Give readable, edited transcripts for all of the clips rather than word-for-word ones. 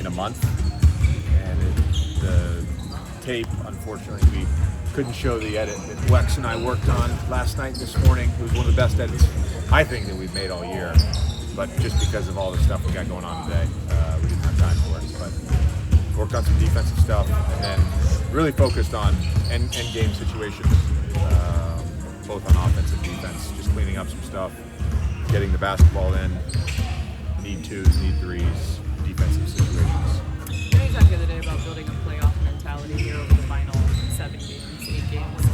in a month, and the tape, unfortunately, we couldn't show the edit that Wex and I worked on last night and this morning. It was one of the best edits I think that we've made all year, but just because of all the stuff we got going on today, we didn't have time for it. But worked on some defensive stuff, and then really focused on end game situations, both on offense and defense, just cleaning up some stuff, getting the basketball in, need twos, need threes, defensive situations. You talked the other day about building a playoff mentality here over the final 7 games, 8 games.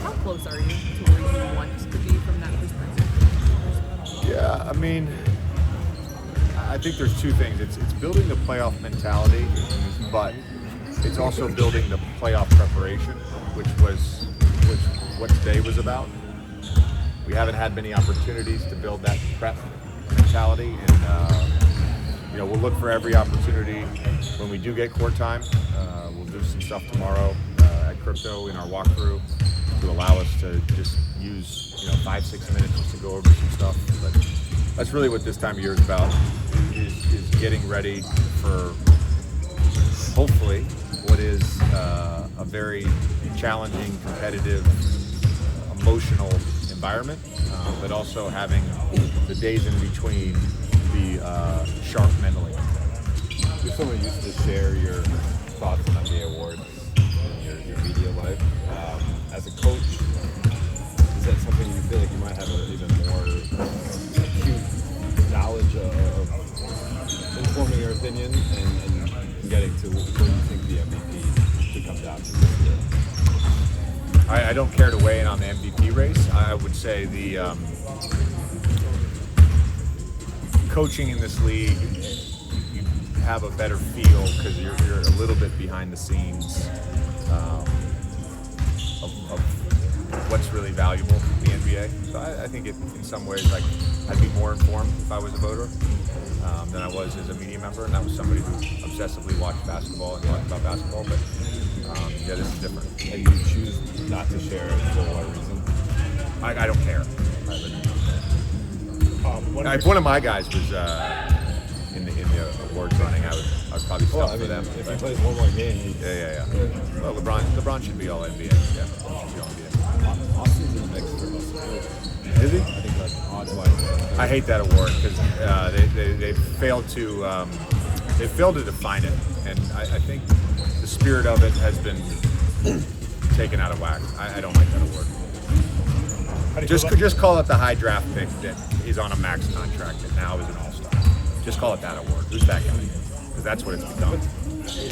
How close are you to where you want to be from that perspective? Yeah, I mean, I think there's two things. It's building the playoff mentality, but it's also building the playoff preparation, which what today was about. We haven't had many opportunities to build that prep mentality, and we'll look for every opportunity when we do get court time. We'll do some stuff tomorrow at Crypto in our walkthrough to allow us to just use 5-6 minutes just to go over some stuff. But that's really what this time of year is about, is getting ready for hopefully what is a very challenging, competitive, emotional environment, but also having the days in between be sharp mentally. You're someone used to share your thoughts on the awards in your media life. As a coach, is that something you feel like you might have an even more acute knowledge of informing your opinion and getting to who you think the MVP should come down to? I don't care to weigh in on the MVP race. I would say the coaching in this league, you have a better feel because you're a little bit behind the scenes of what's really valuable in the NBA. So I think in some ways, like, I'd be more informed if I was a voter than I was as a media member, and that was somebody who obsessively watched basketball and talked about basketball. But this is different. And you choose not to share it for what reason? I don't care. If one of my guys was in the awards running, I would probably stuff for them. If he plays one more game, yeah. Well, LeBron should be all NBA. Yeah, LeBron should be all NBA. Austin's in the mix for most of it. Is he? I think like odds-wise. I hate that award because they failed to define it, and I think the spirit of it has been taken out of whack. I don't like that award. Just call it the high draft pick that is on a max contract that now is an all-star. Just call it that award. Who's that guy? Because that's what it's become.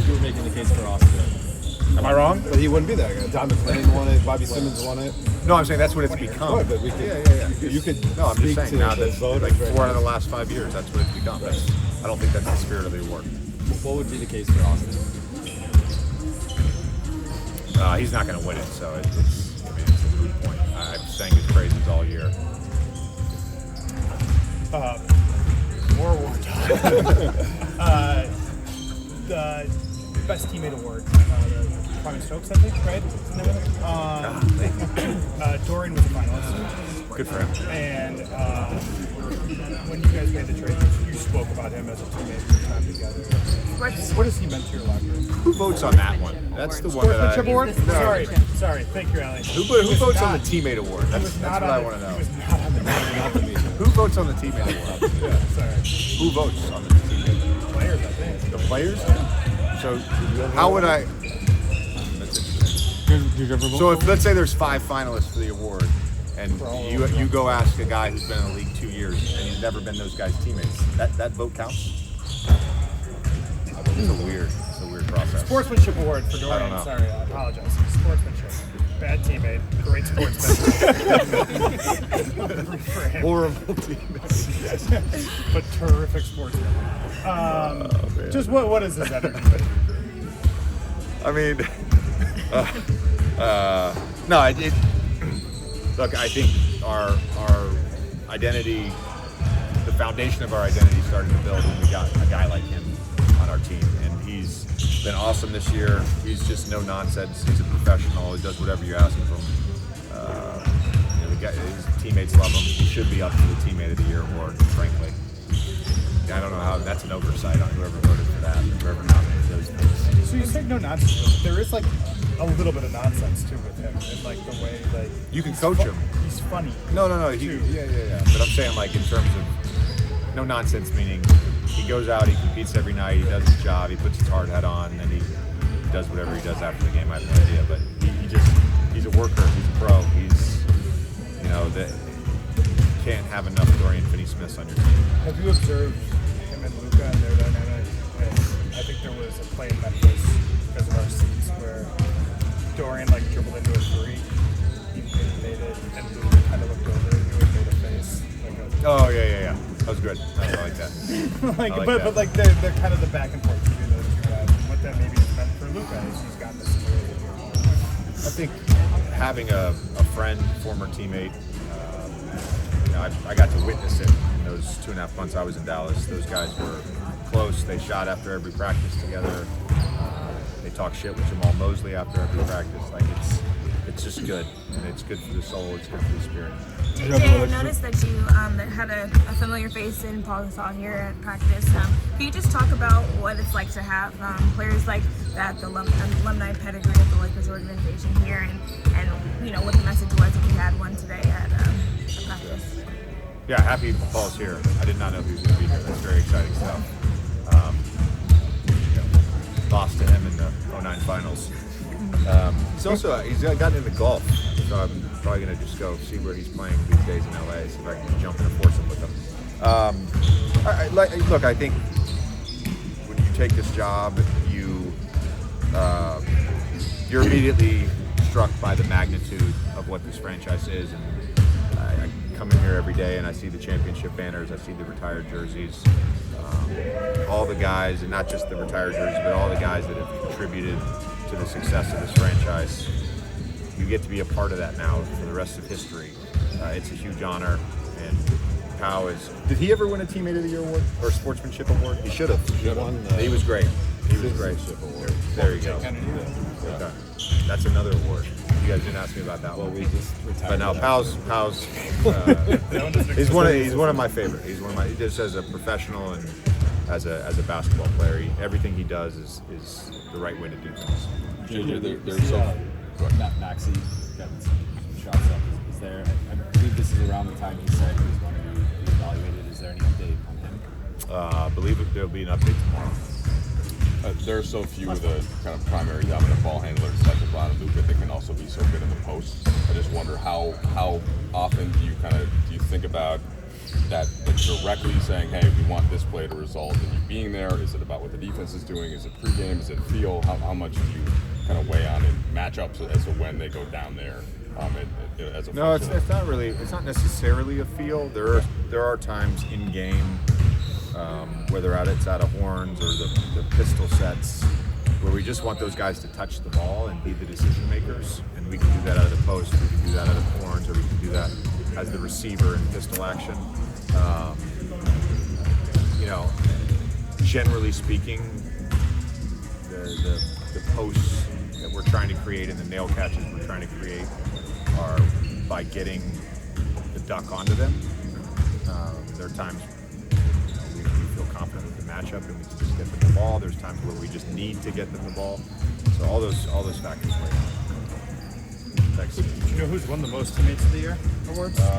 You were making the case for Austin. Am I wrong? But he wouldn't be that guy. Don McClain won it. Bobby Simmons won it. No, I'm saying that's what it's become. Right, but we could, yeah. You could. No, I'm just speak saying to now the that's vote like 4 out of the last 5 years. That's what it's become. I don't think that's the spirit of the award. What would be the case for Austin? He's not going to win it, so it's a moot point. I've sang his praises all year. More award time. The best teammate award, the Prime Stokes, I think, right? Dorian was a finalist. Good for him. And when you guys made the trade, you spoke about him as a teammate for time together. What has he meant to your locker room? Who votes on that one? That's the one that Sportsmanship award? No. Sorry. Thank you, Allie. Who votes on the teammate award? That's what I want to know. He was not on the team. Who votes on the teammate award? Yeah, sorry. Who votes on the teammate award? Players, I think. The players? So how would I? That's interesting. So if let's say there's 5 finalists for the award, and you go ask a guy who's been in the league 2 years and he's never been those guys' teammates, that vote counts? It's a weird process. Sportsmanship award for I don't Dorian. know. Sorry, I apologize. Sportsmanship. Bad teammate. Great sportsman. Horrible teammates. But terrific sportsman. Just what is this energy? I mean, no. Look, I think our identity, the foundation of our identity, started to build when we got a guy like him on our team, and he's been awesome this year. He's just no nonsense. He's a professional. He does whatever you ask him from. His teammates love him. He should be up for the Teammate of the Year award, frankly. I don't know how that's an oversight on whoever voted for that. Whoever So you said no nonsense, but there is like a little bit of nonsense too with him, and like the way like You can coach him. He's funny. No. too. Yeah. But I'm saying like in terms of no nonsense, meaning he goes out, he competes every night, he does his job, he puts his hard hat on, and then he does whatever he does after the game. I have no idea, but he's a worker, he's a pro, can't have enough Dorian Finney-Smiths on your team. Have you observed him and Luka and their dynamic? And I think there was a play in Memphis because of our seats where Dorian like dribbled into a three, he made it, and Luka kind of looked over and made a face. Oh yeah. That was good. I like that. But like they're kind of the back and forth between those two guys. And what that maybe has meant for Luka is he's gotten this ability. I think having a friend, former teammate, I got to witness it in those 2.5 months I was in Dallas. Those guys were close. They shot after every practice together. They talk shit with Jamal Mosley after every practice. Like it's just good, and it's good for the soul. It's good for the spirit. Jay, I noticed that you had a familiar face in Pau Gasol here at practice. Can you just talk about what it's like to have players like that, the alumni pedigree of the Lakers organization here, and what the message was if you had one today at practice? Yeah, happy Paul's here. I did not know he was going to be here. That's very exciting stuff. Lost to him in the 2009 finals. He's gotten into golf, so I'm probably going to just go see where he's playing these days in LA, see if I can jump in and force him with him. Look, I think when you take this job, you're immediately struck by the magnitude of what this franchise is, and I come in here every day and I see the championship banners, I see the retired jerseys, all the guys, and not just the retired jerseys, but all the guys that have contributed to the success of this franchise. You get to be a part of that now for the rest of history. It's a huge honor, and Pau is. Did he ever win a Teammate of the Year award or Sportsmanship award? He should have. He was great. He was great. There you go. Okay. That's another award. You guys didn't ask me about that one. Well, we just retired. But now Pau's he's one of my favorite. He's one of my just as a professional and as a basketball player. Everything he does is the right way to do things. JJ, there's so Maxey got some shots up. Is there? I believe this is around the time he said he was going to be evaluated. Is there any update on him? I believe there'll be an update tomorrow. There are so few of the kind of primary dominant ball handlers like LeBron and Luka that can also be so good in the post. I just wonder how often do you think about that directly saying, hey, we want this play to result in you being there? Is it about what the defense is doing? Is it pregame? Is it feel? How much do you kind of weigh on in matchups as to when they go down there? As a No, it's not really. It's not necessarily a feel. There are times in game. Whether it's out of horns or the pistol sets, where we just want those guys to touch the ball and be the decision makers, and we can do that out of the post, we can do that out of horns, or we can do that as the receiver in pistol action. Generally speaking, the posts that we're trying to create and the nail catches we're trying to create are by getting the duck onto them. There are times we feel confident with the matchup and we can just get them the ball. There's times where we just need to get them the ball. So all those factors play. Thanks. Do you know who's won the most Teammates of the Year awards?